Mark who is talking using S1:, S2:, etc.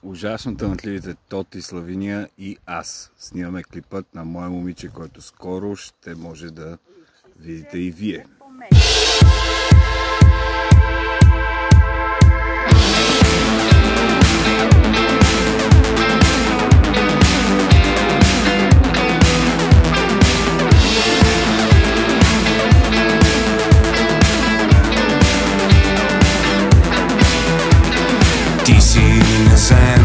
S1: ужасно талантливите Тоти, Славиния и аз снимаме клипът на мое момиче, който скоро ще може да видите и вие.
S2: Ти си незем